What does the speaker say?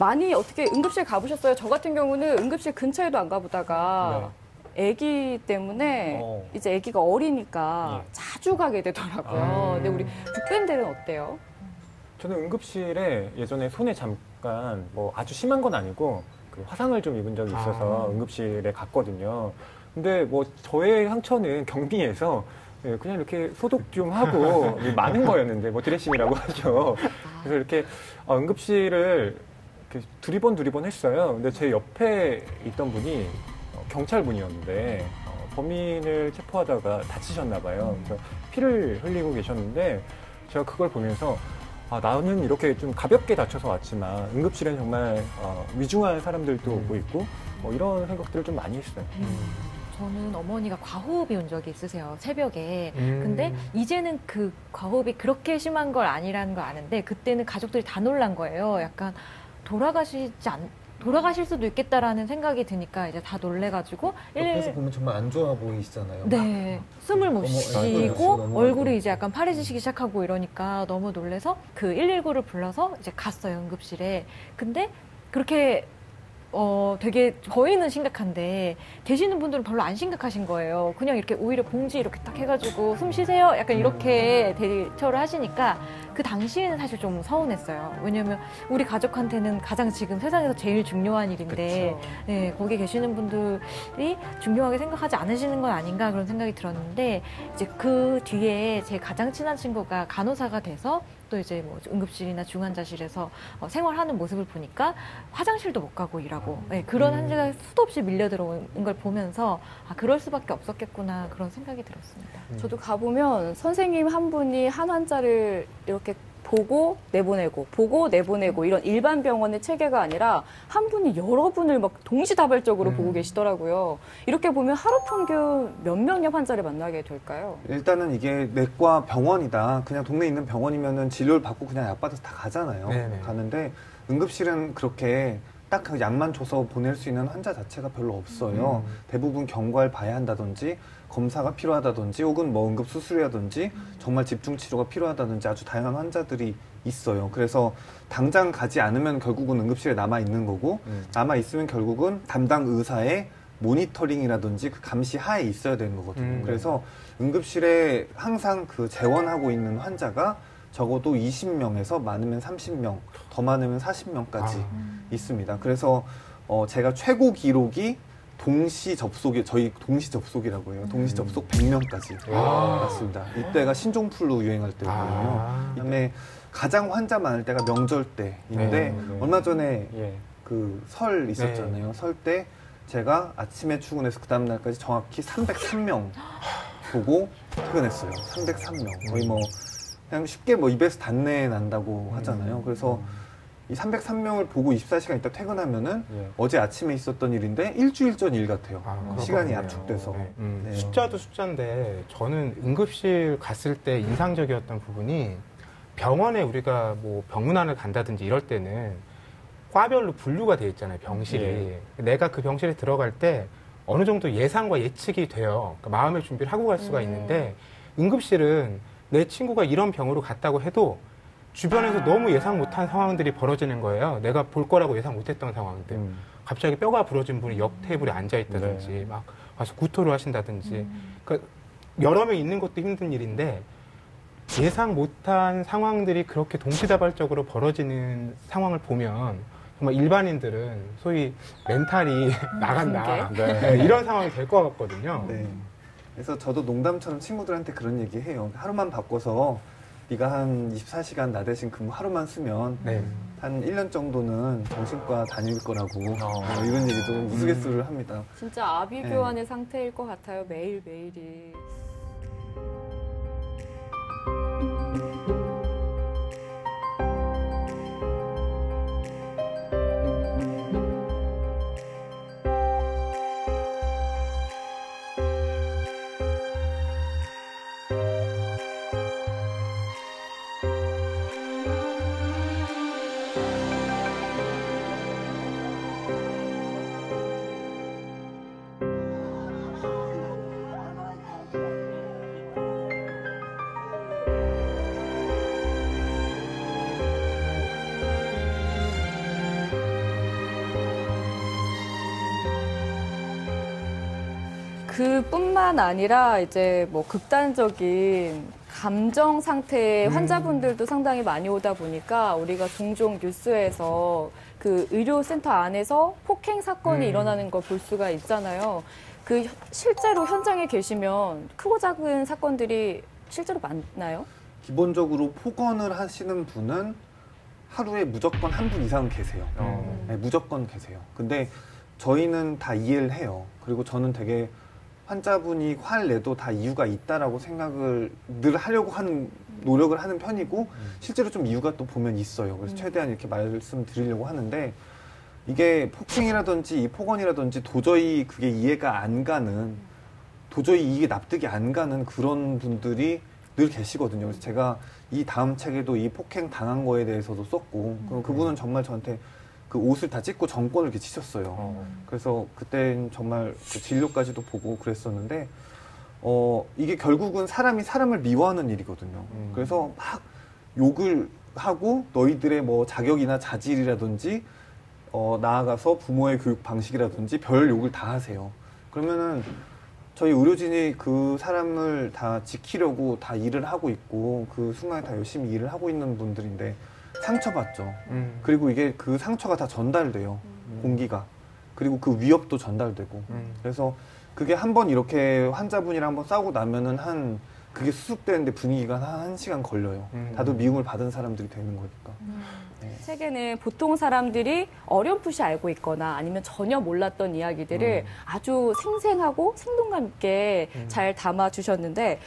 많이 어떻게 응급실 가보셨어요? 저 같은 경우는 응급실 근처에도 안 가보다가 아기 때문에 이제 아기가 어리니까 자주 가게 되더라고요. 근데 우리 북밴들은 어때요? 저는 응급실에 예전에 손에 잠깐 뭐 아주 심한 건 아니고 그 화상을 좀 입은 적이 있어서 응급실에 갔거든요. 근데 뭐 저의 상처는 경미해서 그냥 이렇게 소독 좀 하고 많은 거였는데 뭐 드레싱이라고 하죠. 그래서 이렇게 응급실을 이렇게 두리번 했어요. 근데 제 옆에 있던 분이 경찰분이었는데 범인을 체포하다가 다치셨나 봐요. 그래서 피를 흘리고 계셨는데 제가 그걸 보면서 나는 이렇게 좀 가볍게 다쳐서 왔지만 응급실엔 정말 위중한 사람들도 오고 있고 이런 생각들을 좀 많이 했어요. 저는 어머니가 과호흡이 온 적이 있으세요, 새벽에. 근데 이제는 그 과호흡이 그렇게 심한 걸 아니라는 걸 아는데 그때는 가족들이 다 놀란 거예요. 약간 돌아가실 수도 있겠다라는 생각이 드니까 이제 다 놀래가지고 옆에서 보면 정말 안 좋아 보이시잖아요. 네, 숨을 못 쉬고 너무 얼굴이 이제 약간 파래지시기 시작하고 이러니까 너무 놀래서 그 119를 불러서 이제 갔어요, 응급실에. 근데 그렇게 되게 저희는 심각한데 계시는 분들은 별로 안 심각하신 거예요. 그냥 이렇게 오히려 봉지 이렇게 딱 해가지고 숨 쉬세요 약간 이렇게 대처를 하시니까 그 당시에는 사실 좀 서운했어요. 왜냐면 우리 가족한테는 가장 지금 세상에서 제일 중요한 일인데 네, 거기 계시는 분들이 중요하게 생각하지 않으시는 건 아닌가 그런 생각이 들었는데 이제 그 뒤에 제 가장 친한 친구가 간호사가 돼서 또 이제 뭐 응급실이나 중환자실에서 생활하는 모습을 보니까 화장실도 못 가고 일하고 그런 환자가 수도 없이 밀려 들어오는 걸 보면서 그럴 수밖에 없었겠구나 그런 생각이 들었습니다. 저도 가보면 선생님 한 분이 한 환자를 이렇게 보고 내보내고 이런 일반 병원의 체계가 아니라 한 분이 여러 분을 막 동시다발적으로 보고 계시더라고요. 이렇게 보면 하루 평균 몇 명의 환자를 만나게 될까요? 일단은 이게 내과 병원이다. 그냥 동네에 있는 병원이면은 진료를 받고 그냥 약 받아서 다 가잖아요. 네네. 가는데 응급실은 그렇게 딱 그 약만 줘서 보낼 수 있는 환자 자체가 별로 없어요. 대부분 경과를 봐야 한다든지 검사가 필요하다든지 혹은 뭐 응급 수술이라든지 정말 집중 치료가 필요하다든지 아주 다양한 환자들이 있어요. 그래서 당장 가지 않으면 결국은 응급실에 남아 있는 거고 남아 있으면 결국은 담당 의사의 모니터링이라든지 그 감시 하에 있어야 되는 거거든요. 그래서 응급실에 항상 그 재원하고 있는 환자가 적어도 20명에서 많으면 30명, 더 많으면 40명까지 있습니다. 그래서 제가 최고 기록이 동시 접속이라고 해요. 동시 접속 100명까지 맞습니다. 이때가 신종플루 유행할 때거든요. 그다음에 가장 환자 많을 때가 명절 때인데 얼마 전에 그 설 있었잖아요. 설 때 제가 아침에 출근해서 그 다음 날까지 정확히 303명 보고 퇴근했어요. 303명. 거의 뭐 그냥 쉽게 뭐 입에서 단내 난다고 하잖아요. 그래서 이 303명을 보고 24시간 있다 퇴근하면은 어제 아침에 있었던 일인데 일주일 전 일 같아요. 시간이 압축돼서. 네. 숫자도 숫자인데 저는 응급실 갔을 때 인상적이었던 부분이 병원에 우리가 뭐 병문안을 간다든지 이럴 때는 과별로 분류가 되어 있잖아요, 병실이. 내가 그 병실에 들어갈 때 어느 정도 예상과 예측이 돼요. 그러니까 마음의 준비를 하고 갈 수가 있는데 응급실은 내 친구가 이런 병으로 갔다고 해도 주변에서 너무 예상 못한 상황들이 벌어지는 거예요. 내가 볼 거라고 예상 못했던 상황들. 갑자기 뼈가 부러진 분이 옆 테이블에 앉아있다든지 막 와서 구토를 하신다든지. 그러니까 여러 명 있는 것도 힘든 일인데 예상 못한 상황들이 그렇게 동시다발적으로 벌어지는 상황을 보면 정말 일반인들은 소위 멘탈이 나간다. 이런 상황이 될 것 같거든요. 네. 그래서 저도 농담처럼 친구들한테 그런 얘기 해요. 하루만 바꿔서 네가 한 24시간 나 대신 근무 하루만 쓰면 한 1년 정도는 정신과 다닐 거라고 이런 얘기도 우스갯소리를 합니다. 진짜 아비규환의 상태일 것 같아요. 매일매일이. 그뿐만 아니라 이제 뭐 극단적인 감정 상태의 환자분들도 상당히 많이 오다 보니까 우리가 종종 뉴스에서 그 의료센터 안에서 폭행 사건이 일어나는 걸 볼 수가 있잖아요. 그 실제로 현장에 계시면 크고 작은 사건들이 실제로 많나요? 기본적으로 폭언을 하시는 분은 하루에 무조건 한 분 이상은 계세요. 네, 무조건 계세요. 근데 저희는 다 이해를 해요. 그리고 저는 되게 환자분이 화를 내도 다 이유가 있다라고 생각을 늘 하려고 하는 노력을 하는 편이고 실제로 좀 이유가 또 보면 있어요. 그래서 최대한 이렇게 말씀드리려고 하는데 이게 폭행이라든지 폭언이라든지 도저히 그게 이해가 안 가는 도저히 이게 납득이 안 가는 그런 분들이 늘 계시거든요. 그래서 제가 이 다음 책에도 이 폭행 당한 거에 대해서도 썼고 그럼 그분은 정말 저한테 그 옷을 다 찢고 정권을 이렇게 치셨어요. 그래서 그땐 정말 그 진료까지도 보고 그랬었는데 이게 결국은 사람이 사람을 미워하는 일이거든요. 그래서 막 욕을 하고 너희들의 뭐 자격이나 자질이라든지 나아가서 부모의 교육 방식이라든지 별 욕을 다 하세요. 그러면은 저희 의료진이 그 사람을 다 지키려고 다 일을 하고 있고 그 순간에 다 열심히 일을 하고 있는 분들인데 상처받죠. 그리고 이게 그 상처가 다 전달돼요. 공기가. 그리고 그 위협도 전달되고. 그래서 그게 한번 이렇게 환자분이랑 한번 싸우고 나면은 그게 수습되는데 분위기가 한 1시간 걸려요. 다들 미움을 받은 사람들이 되는 거니까. 네. 책에는 보통 사람들이 어렴풋이 알고 있거나 아니면 전혀 몰랐던 이야기들을 아주 생생하고 생동감 있게 잘 담아주셨는데